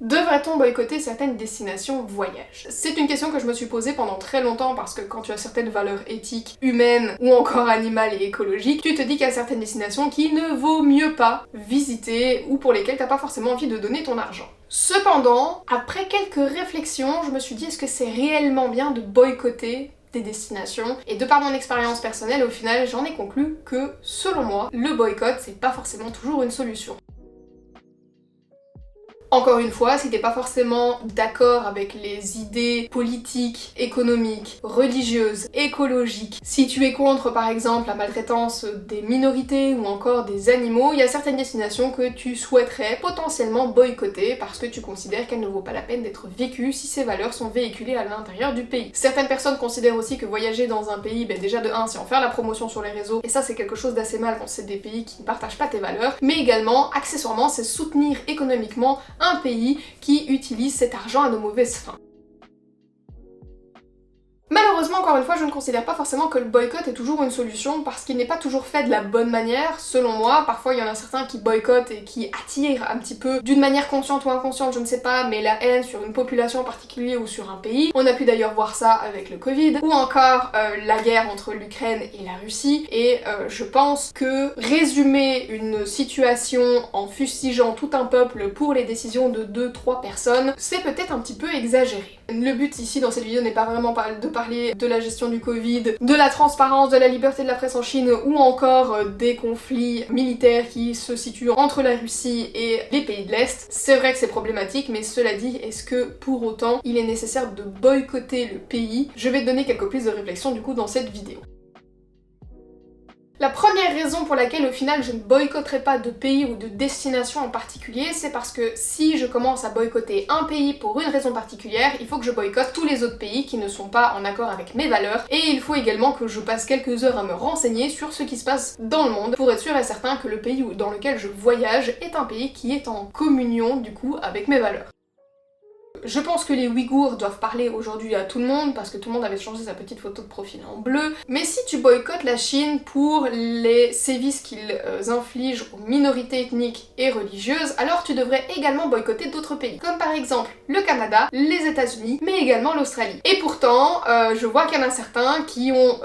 Devrait-on boycotter certaines destinations voyage? C'est une question que je me suis posée pendant très longtemps parce que quand tu as certaines valeurs éthiques, humaines ou encore animales et écologiques, tu te dis qu'il y a certaines destinations qui ne vaut mieux pas visiter ou pour lesquelles t'as pas forcément envie de donner ton argent. Cependant, après quelques réflexions, je me suis dit est-ce que c'est réellement bien de boycotter des destinations, et de par mon expérience personnelle, au final, j'en ai conclu que, selon moi, le boycott, c'est pas forcément toujours une solution. Encore une fois, si t'es pas forcément d'accord avec les idées politiques, économiques, religieuses, écologiques, si tu es contre par exemple la maltraitance des minorités ou encore des animaux, il y a certaines destinations que tu souhaiterais potentiellement boycotter parce que tu considères qu'elles ne vaut pas la peine d'être vécues si ces valeurs sont véhiculées à l'intérieur du pays. Certaines personnes considèrent aussi que voyager dans un pays, déjà de 1, c'est en faire la promotion sur les réseaux, et ça c'est quelque chose d'assez mal quand c'est des pays qui ne partagent pas tes valeurs, mais également, accessoirement, c'est soutenir économiquement un pays qui utilise cet argent à de mauvaises fins. Malheureusement, encore une fois, je ne considère pas forcément que le boycott est toujours une solution parce qu'il n'est pas toujours fait de la bonne manière, selon moi. Parfois, il y en a certains qui boycottent et qui attirent un petit peu, d'une manière consciente ou inconsciente, je ne sais pas, mais la haine sur une population en particulier ou sur un pays. On a pu d'ailleurs voir ça avec le Covid, ou encore la guerre entre l'Ukraine et la Russie, et je pense que résumer une situation en fustigeant tout un peuple pour les décisions de 2-3 personnes, c'est peut-être un petit peu exagéré. Le but ici dans cette vidéo n'est pas vraiment de parler de la gestion du Covid, de la transparence, de la liberté de la presse en Chine ou encore des conflits militaires qui se situent entre la Russie et les pays de l'Est. C'est vrai que c'est problématique, mais cela dit, est-ce que pour autant il est nécessaire de boycotter le pays? Je vais te donner quelques pistes de réflexion du coup dans cette vidéo. La première raison pour laquelle au final je ne boycotterai pas de pays ou de destination en particulier, c'est parce que si je commence à boycotter un pays pour une raison particulière, il faut que je boycotte tous les autres pays qui ne sont pas en accord avec mes valeurs, et il faut également que je passe quelques heures à me renseigner sur ce qui se passe dans le monde pour être sûr et certain que le pays dans lequel je voyage est un pays qui est en communion du coup avec mes valeurs. Je pense que les Ouïghours doivent parler aujourd'hui à tout le monde parce que tout le monde avait changé sa petite photo de profil en bleu, mais si tu boycottes la Chine pour les sévices qu'ils infligent aux minorités ethniques et religieuses, alors tu devrais également boycotter d'autres pays, comme par exemple le Canada, les États-Unis, mais également l'Australie. Et pourtant, je vois qu'il y en a certains qui ont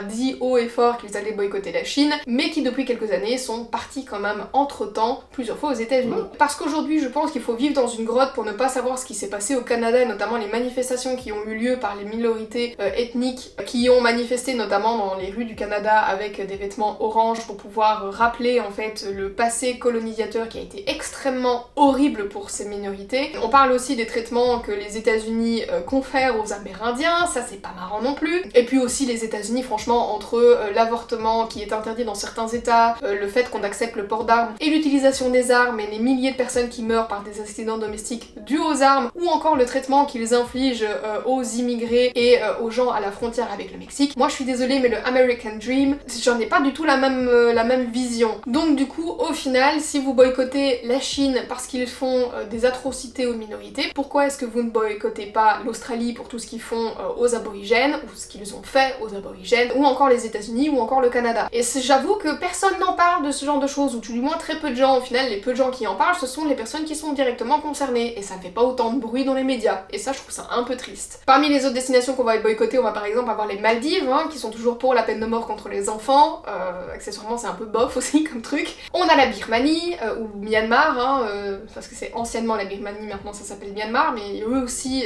dit haut et fort qu'ils allaient boycotter la Chine, mais qui depuis quelques années sont partis quand même entre-temps plusieurs fois aux États-Unis. Parce qu'aujourd'hui, je pense qu'il faut vivre dans une grotte pour ne pas savoir ce qui s'est passé au Canada, et notamment les manifestations qui ont eu lieu par les minorités ethniques qui ont manifesté notamment dans les rues du Canada avec des vêtements orange pour pouvoir rappeler en fait le passé colonisateur qui a été extrêmement horrible pour ces minorités. On parle aussi des traitements que les États-Unis confèrent aux Amérindiens, ça c'est pas marrant non plus. Et puis aussi les États-Unis, franchement, entre l'avortement qui est interdit dans certains états, le fait qu'on accepte le port d'armes et l'utilisation des armes et les milliers de personnes qui meurent par des accidents domestiques dus aux armes, ou encore le traitement qu'ils infligent aux immigrés et aux gens à la frontière avec le Mexique. Moi je suis désolée, mais le American Dream, j'en ai pas du tout la même vision. Donc du coup, au final, si vous boycottez la Chine parce qu'ils font des atrocités aux minorités, pourquoi est-ce que vous ne boycottez pas l'Australie pour tout ce qu'ils font aux aborigènes, ou ce qu'ils ont fait aux aborigènes, ou encore les États-Unis, ou encore le Canada? Et j'avoue que personne n'en parle de ce genre de choses, ou tout du moins très peu de gens. Au final, les peu de gens qui en parlent, ce sont les personnes qui sont directement concernées, et ça ne fait pas autant de bruit dans les médias, et ça je trouve ça un peu triste. Parmi les autres destinations qu'on va boycotter, on va par exemple avoir les Maldives, qui sont toujours pour la peine de mort contre les enfants, accessoirement c'est un peu bof aussi comme truc. On a la Birmanie, ou Myanmar, parce que c'est anciennement la Birmanie, maintenant ça s'appelle Myanmar, mais eux aussi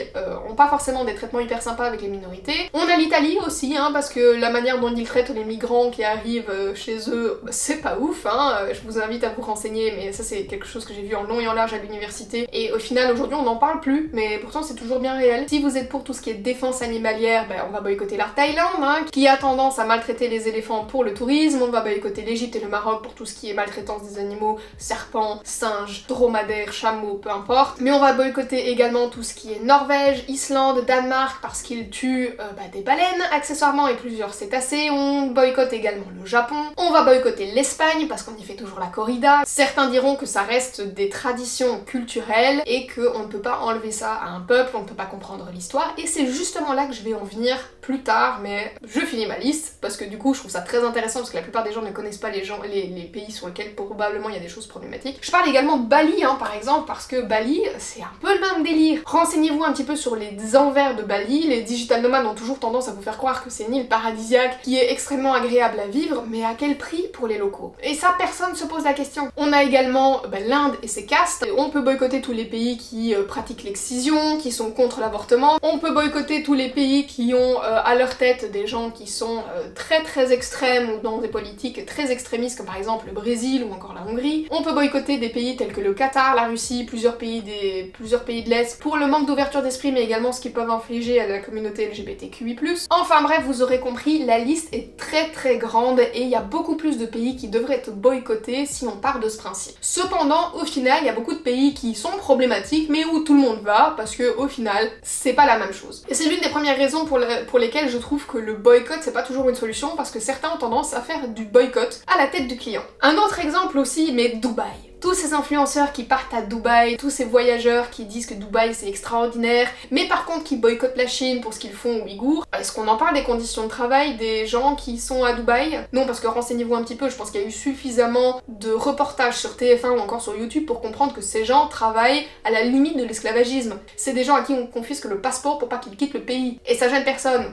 ont pas forcément des traitements hyper sympas avec les minorités. On a l'Italie aussi, parce que la manière dont ils traitent les migrants qui arrivent chez eux, c'est pas ouf, je vous invite à vous renseigner, mais ça c'est quelque chose que j'ai vu en long et en large à l'université, et au final aujourd'hui on n'en parle plus, mais pourtant c'est toujours bien réel. Si vous êtes pour tout ce qui est défense animalière, on va boycotter la Thaïlande, qui a tendance à maltraiter les éléphants pour le tourisme, on va boycotter l'Égypte et le Maroc pour tout ce qui est maltraitance des animaux, serpents, singes, dromadaires, chameaux, peu importe. Mais on va boycotter également tout ce qui est Norvège, Islande, Danemark, parce qu'ils tuent des baleines, accessoirement, et plusieurs cétacés. On boycotte également le Japon. On va boycotter l'Espagne, parce qu'on y fait toujours la corrida. Certains diront que ça reste des traditions culturelles, et qu'on ne peut pas enlever donner ça à un peuple, on ne peut pas comprendre l'histoire, et c'est justement là que je vais en venir plus tard, mais je finis ma liste, parce que du coup je trouve ça très intéressant, parce que la plupart des gens ne connaissent pas les pays sur lesquels probablement il y a des choses problématiques. Je parle également de Bali, hein, par exemple, parce que Bali, c'est un peu le même délire. Renseignez-vous un petit peu sur les envers de Bali, les digital nomades ont toujours tendance à vous faire croire que c'est une île paradisiaque qui est extrêmement agréable à vivre, mais à quel prix pour les locaux? Et ça, personne se pose la question. On a également l'Inde et ses castes, on peut boycotter tous les pays qui pratiquent l'excision, qui sont contre l'avortement, on peut boycotter tous les pays qui ont à leur tête des gens qui sont très extrêmes ou dans des politiques très extrémistes comme par exemple le Brésil ou encore la Hongrie, on peut boycotter des pays tels que le Qatar, la Russie, plusieurs pays de l'Est pour le manque d'ouverture d'esprit mais également ce qu'ils peuvent infliger à la communauté LGBTQI+. Enfin bref, vous aurez compris, la liste est très grande et il y a beaucoup plus de pays qui devraient être boycottés si on part de ce principe. Cependant, au final, il y a beaucoup de pays qui sont problématiques mais où tout le monde va parce que au final, c'est pas la même chose. Et c'est l'une des premières raisons pour lesquelles je trouve que le boycott c'est pas toujours une solution parce que certains ont tendance à faire du boycott à la tête du client. Un autre exemple aussi, mais Dubaï. Tous ces influenceurs qui partent à Dubaï, tous ces voyageurs qui disent que Dubaï c'est extraordinaire, mais par contre qui boycottent la Chine pour ce qu'ils font aux Ouïghours. Est-ce qu'on en parle des conditions de travail des gens qui sont à Dubaï? Non, parce que renseignez-vous un petit peu, je pense qu'il y a eu suffisamment de reportages sur TF1 ou encore sur YouTube pour comprendre que ces gens travaillent à la limite de l'esclavagisme. C'est des gens à qui on confisque le passeport pour pas qu'ils quittent le pays. Et ça gêne personne.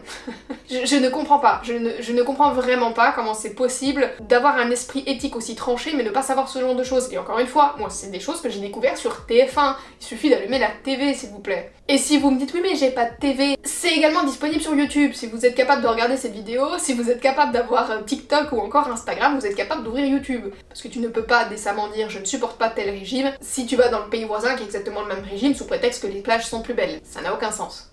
je ne comprends pas, je ne comprends vraiment pas comment c'est possible d'avoir un esprit éthique aussi tranché mais de pas savoir ce genre de choses. Et encore une fois, moi c'est des choses que j'ai découvertes sur TF1, il suffit d'allumer la TV s'il vous plaît. Et si vous me dites oui mais j'ai pas de TV, c'est également disponible sur YouTube, si vous êtes capable de regarder cette vidéo, si vous êtes capable d'avoir TikTok ou encore Instagram, vous êtes capable d'ouvrir YouTube. Parce que tu ne peux pas décemment dire je ne supporte pas tel régime si tu vas dans le pays voisin qui est exactement le même régime sous prétexte que les plages sont plus belles. Ça n'a aucun sens.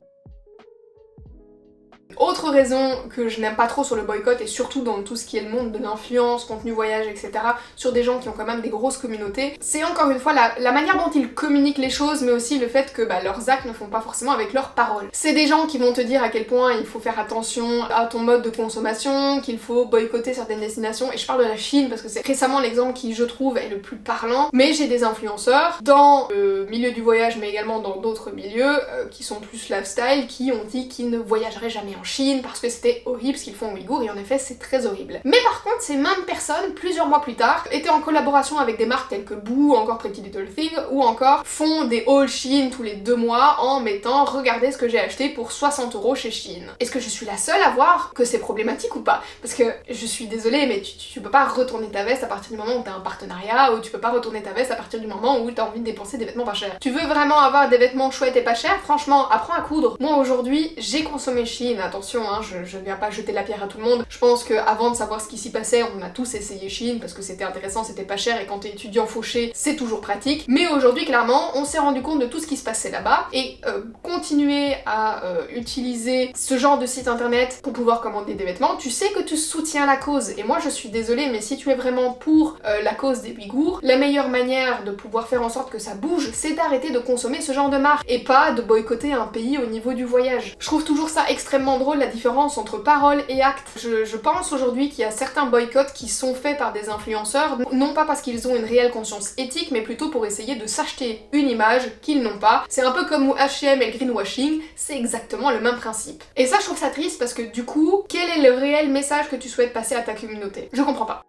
Autre raison que je n'aime pas trop sur le boycott et surtout dans tout ce qui est le monde de l'influence, contenu voyage, etc. sur des gens qui ont quand même des grosses communautés, c'est encore une fois la manière dont ils communiquent les choses mais aussi le fait que leurs actes ne font pas forcément avec leurs paroles. C'est des gens qui vont te dire à quel point il faut faire attention à ton mode de consommation, qu'il faut boycotter certaines destinations et je parle de la Chine parce que c'est récemment l'exemple qui je trouve est le plus parlant, mais j'ai des influenceurs dans le milieu du voyage mais également dans d'autres milieux qui sont plus lifestyle qui ont dit qu'ils ne voyageraient jamais en Chine parce que c'était horrible ce qu'ils font aux Ouïghours et en effet c'est très horrible. Mais par contre ces mêmes personnes, plusieurs mois plus tard, étaient en collaboration avec des marques telles que Boo, encore Pretty Little Thing, ou encore font des hauls Shein tous les 2 mois en mettant regardez ce que j'ai acheté pour 60 € chez Shein. Est-ce que je suis la seule à voir que c'est problématique ou pas? Parce que je suis désolée mais tu peux pas retourner ta veste à partir du moment où t'as un partenariat ou tu peux pas retourner ta veste à partir du moment où t'as envie de dépenser des vêtements pas chers. Tu veux vraiment avoir des vêtements chouettes et pas chers? Franchement, apprends à coudre. Moi aujourd'hui, j'ai consommé Shein, attention hein, je viens pas jeter la pierre à tout le monde. Je pense qu'avant de savoir ce qui s'y passait, on a tous essayé Shein parce que c'était intéressant, c'était pas cher et quand t'es étudiant fauché, c'est toujours pratique. Mais aujourd'hui, clairement, on s'est rendu compte de tout ce qui se passait là-bas et continuer à utiliser ce genre de site internet pour pouvoir commander des vêtements, tu sais que tu soutiens la cause. Et moi, je suis désolée, mais si tu es vraiment pour la cause des Ouïghours, la meilleure manière de pouvoir faire en sorte que ça bouge, c'est d'arrêter de consommer ce genre de marque et pas de boycotter un pays au niveau du voyage. Je trouve toujours ça extrêmement drôle, la différence entre parole et acte. Je pense aujourd'hui qu'il y a certains boycotts qui sont faits par des influenceurs, non pas parce qu'ils ont une réelle conscience éthique, mais plutôt pour essayer de s'acheter une image qu'ils n'ont pas. C'est un peu comme H&M et le greenwashing, c'est exactement le même principe. Et ça, je trouve ça triste parce que du coup, quel est le réel message que tu souhaites passer à ta communauté? Je comprends pas.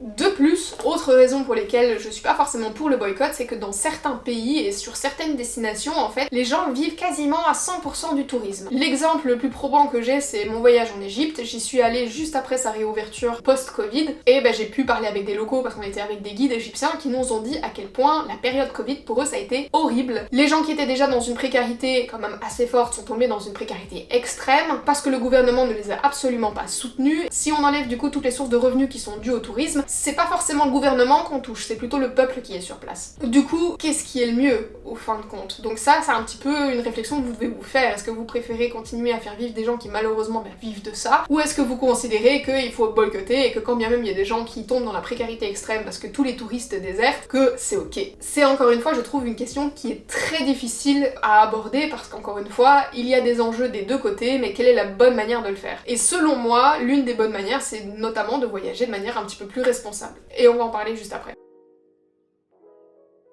De plus, autre raison pour lesquelles je suis pas forcément pour le boycott, c'est que dans certains pays et sur certaines destinations, en fait, les gens vivent quasiment à 100% du tourisme. L'exemple le plus probant que j'ai, c'est mon voyage en Égypte. J'y suis allée juste après sa réouverture post-Covid, et j'ai pu parler avec des locaux parce qu'on était avec des guides égyptiens qui nous ont dit à quel point la période Covid pour eux ça a été horrible. Les gens qui étaient déjà dans une précarité quand même assez forte sont tombés dans une précarité extrême parce que le gouvernement ne les a absolument pas soutenus. Si on enlève du coup toutes les sources de revenus qui sont dues au tourisme, c'est pas forcément le gouvernement qu'on touche, c'est plutôt le peuple qui est sur place. Du coup, qu'est-ce qui est le mieux au fin de compte? Donc ça, c'est un petit peu une réflexion que vous devez vous faire. Est-ce que vous préférez continuer à faire vivre des gens qui malheureusement vivent de ça? Ou est-ce que vous considérez qu'il faut boycotter et que quand bien même il y a des gens qui tombent dans la précarité extrême parce que tous les touristes désertent, que c'est ok? C'est encore une fois, je trouve, une question qui est très difficile à aborder parce qu'encore une fois, il y a des enjeux des deux côtés, mais quelle est la bonne manière de le faire? Et selon moi, l'une des bonnes manières, c'est notamment de voyager de manière un petit peu plus responsable. Et on va en parler juste après.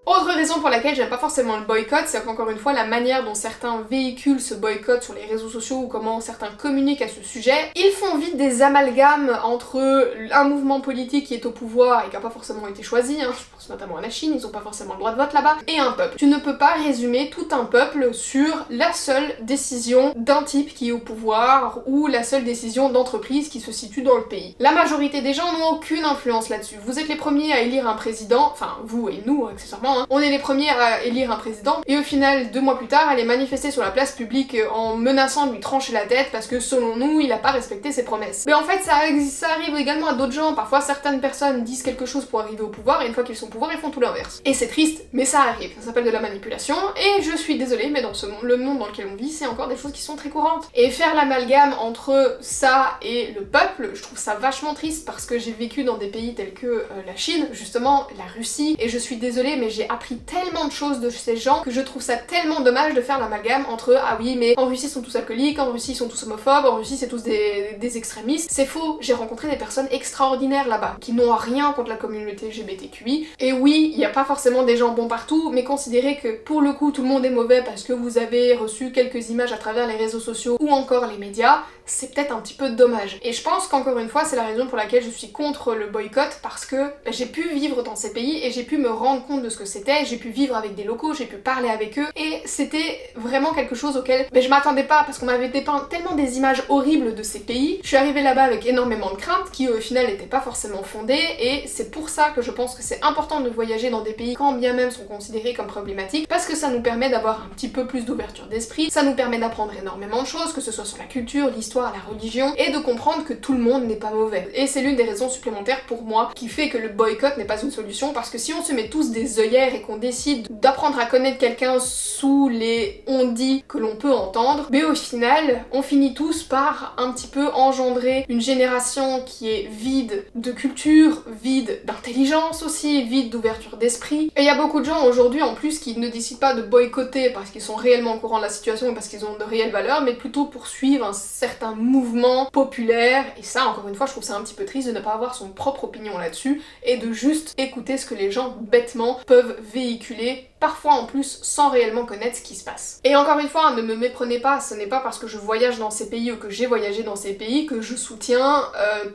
Autre raison pour laquelle j'aime pas forcément le boycott, c'est qu'encore une fois, la manière dont certains véhiculent ce boycott sur les réseaux sociaux ou comment certains communiquent à ce sujet, ils font vite des amalgames entre un mouvement politique qui est au pouvoir et qui a pas forcément été choisi, hein, je pense notamment à la Chine, ils ont pas forcément le droit de vote là-bas, et un peuple. Tu ne peux pas résumer tout un peuple sur la seule décision d'un type qui est au pouvoir ou la seule décision d'entreprise qui se situe dans le pays. La majorité des gens n'ont aucune influence là-dessus. Vous êtes les premiers à élire un président, enfin vous et nous accessoirement, hein. On est les premiers à élire un président et au final 2 mois plus tard aller manifester sur la place publique en menaçant de lui trancher la tête parce que selon nous il a pas respecté ses promesses. Mais en fait ça arrive également à d'autres gens, parfois certaines personnes disent quelque chose pour arriver au pouvoir et une fois qu'ils sont au pouvoir ils font tout l'inverse. Et c'est triste mais ça arrive, ça s'appelle de la manipulation et je suis désolée mais dans le monde dans lequel on vit c'est encore des choses qui sont très courantes. Et faire l'amalgame entre ça et le peuple, je trouve ça vachement triste parce que j'ai vécu dans des pays tels que la Chine, justement la Russie, et je suis désolée mais j'ai appris tellement de choses de ces gens que je trouve ça tellement dommage de faire l'amalgame entre ah oui mais en Russie ils sont tous alcooliques, en Russie ils sont tous homophobes, en Russie c'est tous des extrémistes. C'est faux, j'ai rencontré des personnes extraordinaires là-bas qui n'ont rien contre la communauté LGBTQI et oui il n'y a pas forcément des gens bons partout mais considérer que pour le coup tout le monde est mauvais parce que vous avez reçu quelques images à travers les réseaux sociaux ou encore les médias, c'est peut-être un petit peu dommage. Et je pense qu'encore une fois c'est la raison pour laquelle je suis contre le boycott parce que j'ai pu vivre dans ces pays et j'ai pu me rendre compte de ce que c'était, j'ai pu vivre avec des locaux, j'ai pu parler avec eux et c'était vraiment quelque chose auquel je m'attendais pas parce qu'on m'avait dépeint tellement des images horribles de ces pays. Je suis arrivée là-bas avec énormément de craintes qui au final n'étaient pas forcément fondées et c'est pour ça que je pense que c'est important de voyager dans des pays quand bien même sont considérés comme problématiques parce que ça nous permet d'avoir un petit peu plus d'ouverture d'esprit, ça nous permet d'apprendre énormément de choses, que ce soit sur la culture, l'histoire, la religion et de comprendre que tout le monde n'est pas mauvais. Et c'est l'une des raisons supplémentaires pour moi qui fait que le boycott n'est pas une solution parce que si on se met tous des œillères et qu'on décide d'apprendre à connaître quelqu'un sous les on-dit que l'on peut entendre, mais au final on finit tous par un petit peu engendrer une génération qui est vide de culture, vide d'intelligence aussi, vide d'ouverture d'esprit. Et il y a beaucoup de gens aujourd'hui en plus qui ne décident pas de boycotter parce qu'ils sont réellement au courant de la situation et parce qu'ils ont de réelles valeurs, mais plutôt pour suivre un certain mouvement populaire. Et ça encore une fois je trouve ça un petit peu triste de ne pas avoir son propre opinion là-dessus et de juste écouter ce que les gens bêtement peuvent véhiculer, parfois en plus sans réellement connaître ce qui se passe. Et encore une fois, ne me méprenez pas, ce n'est pas parce que je voyage dans ces pays ou que j'ai voyagé dans ces pays que je soutiens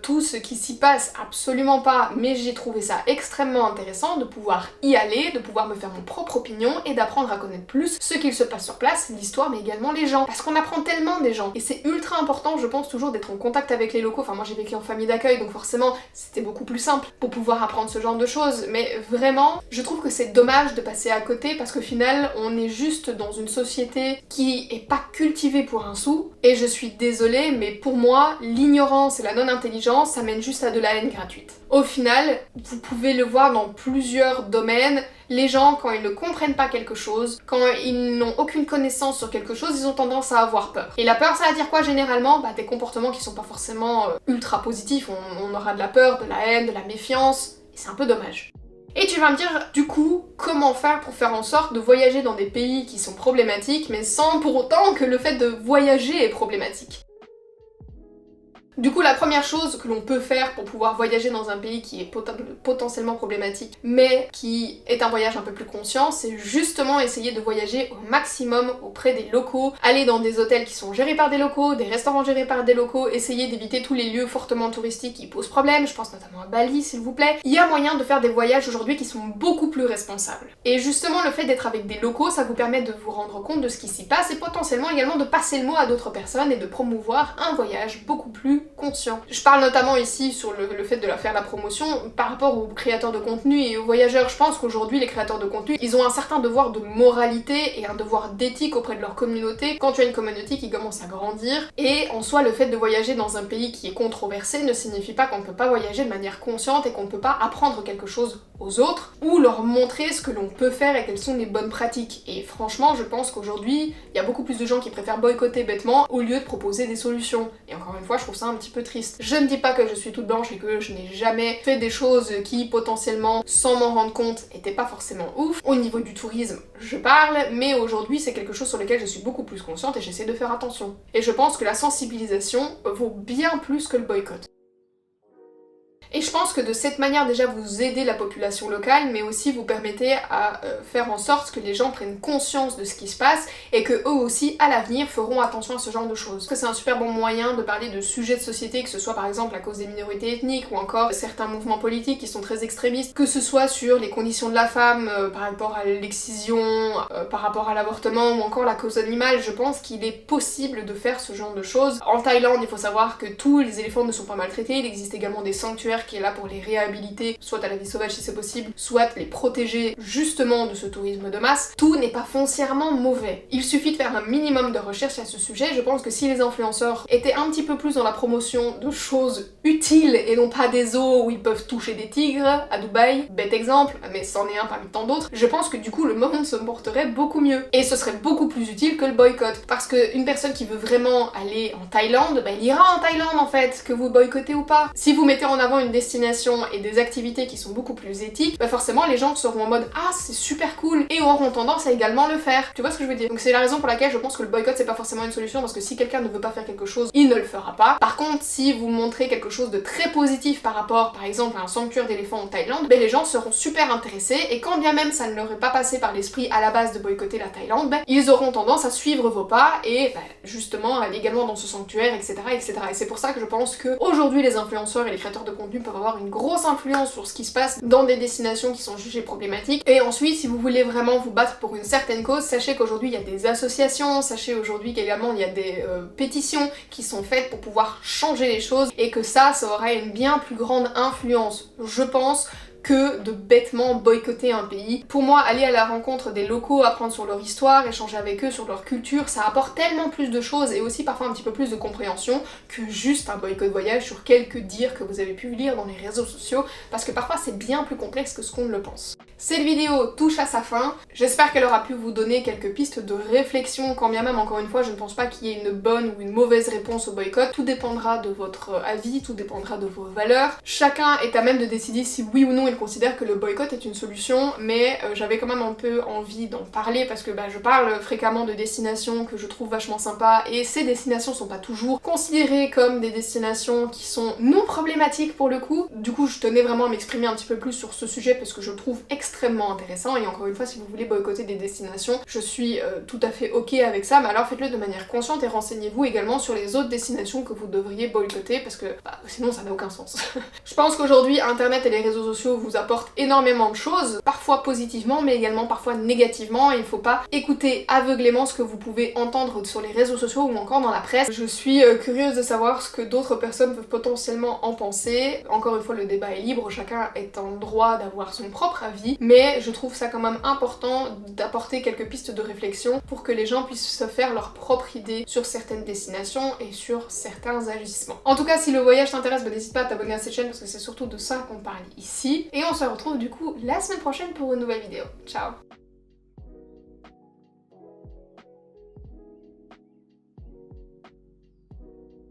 tout ce qui s'y passe, absolument pas, mais j'ai trouvé ça extrêmement intéressant de pouvoir y aller, de pouvoir me faire mon propre opinion et d'apprendre à connaître plus ce qu'il se passe sur place, l'histoire mais également les gens, parce qu'on apprend tellement des gens et c'est ultra important je pense toujours d'être en contact avec les locaux. Enfin moi j'ai vécu en famille d'accueil donc forcément c'était beaucoup plus simple pour pouvoir apprendre ce genre de choses, mais vraiment je trouve que c'est dommage de passer à côté parce qu'au final on est juste dans une société qui est pas cultivée pour un sou et je suis désolée mais pour moi l'ignorance et la non-intelligence ça mène juste à de la haine gratuite. Au final vous pouvez le voir dans plusieurs domaines, les gens quand ils ne comprennent pas quelque chose, quand ils n'ont aucune connaissance sur quelque chose, ils ont tendance à avoir peur. Et la peur ça veut dire quoi généralement? Bah des comportements qui sont pas forcément ultra positifs, on aura de la peur, de la haine, de la méfiance, et c'est un peu dommage. Et tu vas me dire, du coup, comment faire pour faire en sorte de voyager dans des pays qui sont problématiques, mais sans pour autant que le fait de voyager est problématique? Du coup, la première chose que l'on peut faire pour pouvoir voyager dans un pays qui est potentiellement problématique, mais qui est un voyage un peu plus conscient, c'est justement essayer de voyager au maximum auprès des locaux, aller dans des hôtels qui sont gérés par des locaux, des restaurants gérés par des locaux, essayer d'éviter tous les lieux fortement touristiques qui posent problème, je pense notamment à Bali s'il vous plaît. Il y a moyen de faire des voyages aujourd'hui qui sont beaucoup plus responsables. Et justement, le fait d'être avec des locaux, ça vous permet de vous rendre compte de ce qui s'y passe et potentiellement également de passer le mot à d'autres personnes et de promouvoir un voyage beaucoup plus conscient. Je parle notamment ici sur le fait de faire la promotion par rapport aux créateurs de contenu et aux voyageurs. Je pense qu'aujourd'hui les créateurs de contenu, ils ont un certain devoir de moralité et un devoir d'éthique auprès de leur communauté quand tu as une communauté qui commence à grandir. Et en soi, le fait de voyager dans un pays qui est controversé ne signifie pas qu'on ne peut pas voyager de manière consciente et qu'on ne peut pas apprendre quelque chose aux autres ou leur montrer ce que l'on peut faire et quelles sont les bonnes pratiques. Et franchement, je pense qu'aujourd'hui, il y a beaucoup plus de gens qui préfèrent boycotter bêtement au lieu de proposer des solutions. Et encore une fois, je trouve ça un petit peu triste. Je ne dis pas que je suis toute blanche et que je n'ai jamais fait des choses qui potentiellement, sans m'en rendre compte, étaient pas forcément ouf. Au niveau du tourisme, je parle, mais aujourd'hui c'est quelque chose sur lequel je suis beaucoup plus consciente et j'essaie de faire attention. Et je pense que la sensibilisation vaut bien plus que le boycott. Et je pense que de cette manière déjà vous aidez la population locale, mais aussi vous permettez à faire en sorte que les gens prennent conscience de ce qui se passe et que eux aussi à l'avenir feront attention à ce genre de choses. Que c'est un super bon moyen de parler de sujets de société, que ce soit par exemple la cause des minorités ethniques ou encore certains mouvements politiques qui sont très extrémistes, que ce soit sur les conditions de la femme par rapport à l'excision, par rapport à l'avortement ou encore la cause animale. Je pense qu'il est possible de faire ce genre de choses. En Thaïlande, il faut savoir que tous les éléphants ne sont pas maltraités, il existe également des sanctuaires qui est là pour les réhabiliter, soit à la vie sauvage si c'est possible, soit les protéger justement de ce tourisme de masse. Tout n'est pas foncièrement mauvais. Il suffit de faire un minimum de recherche à ce sujet. Je pense que si les influenceurs étaient un petit peu plus dans la promotion de choses utiles et non pas des zoos où ils peuvent toucher des tigres à Dubaï, bête exemple, mais c'en est un parmi tant d'autres, je pense que du coup le monde se porterait beaucoup mieux. Et ce serait beaucoup plus utile que le boycott. Parce qu'une personne qui veut vraiment aller en Thaïlande, bah elle ira en Thaïlande en fait, que vous boycottez ou pas. Si vous mettez en avant une destination et des activités qui sont beaucoup plus éthiques, bah forcément les gens seront en mode ah c'est super cool et auront tendance à également le faire. Tu vois ce que je veux dire? Donc c'est la raison pour laquelle je pense que le boycott c'est pas forcément une solution, parce que si quelqu'un ne veut pas faire quelque chose, il ne le fera pas. Par contre, si vous montrez quelque chose de très positif par rapport par exemple à un sanctuaire d'éléphants en Thaïlande, bah les gens seront super intéressés et quand bien même ça ne leur est pas passé par l'esprit à la base de boycotter la Thaïlande, bah, ils auront tendance à suivre vos pas et bah, justement aller également dans ce sanctuaire, etc. etc. Et c'est pour ça que je pense que aujourd'hui les influenceurs et les créateurs de contenu peuvent avoir une grosse influence sur ce qui se passe dans des destinations qui sont jugées problématiques. Et ensuite, si vous voulez vraiment vous battre pour une certaine cause, sachez qu'aujourd'hui il y a des associations, sachez aujourd'hui qu'également il y a des pétitions qui sont faites pour pouvoir changer les choses et que ça aura une bien plus grande influence, je pense, que de bêtement boycotter un pays. Pour moi, aller à la rencontre des locaux, apprendre sur leur histoire, échanger avec eux sur leur culture, ça apporte tellement plus de choses et aussi parfois un petit peu plus de compréhension que juste un boycott voyage sur quelques dires que vous avez pu lire dans les réseaux sociaux, parce que parfois c'est bien plus complexe que ce qu'on ne le pense. Cette vidéo touche à sa fin, j'espère qu'elle aura pu vous donner quelques pistes de réflexion, quand bien même encore une fois je ne pense pas qu'il y ait une bonne ou une mauvaise réponse au boycott, tout dépendra de votre avis, tout dépendra de vos valeurs. Chacun est à même de décider si oui ou non il considère que le boycott est une solution, mais j'avais quand même un peu envie d'en parler parce que je parle fréquemment de destinations que je trouve vachement sympas et ces destinations sont pas toujours considérées comme des destinations qui sont non problématiques pour le coup. Du coup je tenais vraiment à m'exprimer un petit peu plus sur ce sujet parce que je le trouve extrêmement intéressant et encore une fois si vous voulez boycotter des destinations, je suis tout à fait ok avec ça, mais alors faites-le de manière consciente et renseignez-vous également sur les autres destinations que vous devriez boycotter parce que sinon ça n'a aucun sens. Je pense qu'aujourd'hui internet et les réseaux sociaux vous apportent énormément de choses, parfois positivement mais également parfois négativement, et il faut pas écouter aveuglément ce que vous pouvez entendre sur les réseaux sociaux ou encore dans la presse. Je suis curieuse de savoir ce que d'autres personnes peuvent potentiellement en penser. Encore une fois le débat est libre, chacun est en droit d'avoir son propre avis, mais je trouve ça quand même important d'apporter quelques pistes de réflexion pour que les gens puissent se faire leur propre idée sur certaines destinations et sur certains agissements. En tout cas si le voyage t'intéresse, n'hésite pas à t'abonner à cette chaîne parce que c'est surtout de ça qu'on parle ici. Et on se retrouve du coup la semaine prochaine pour une nouvelle vidéo. Ciao!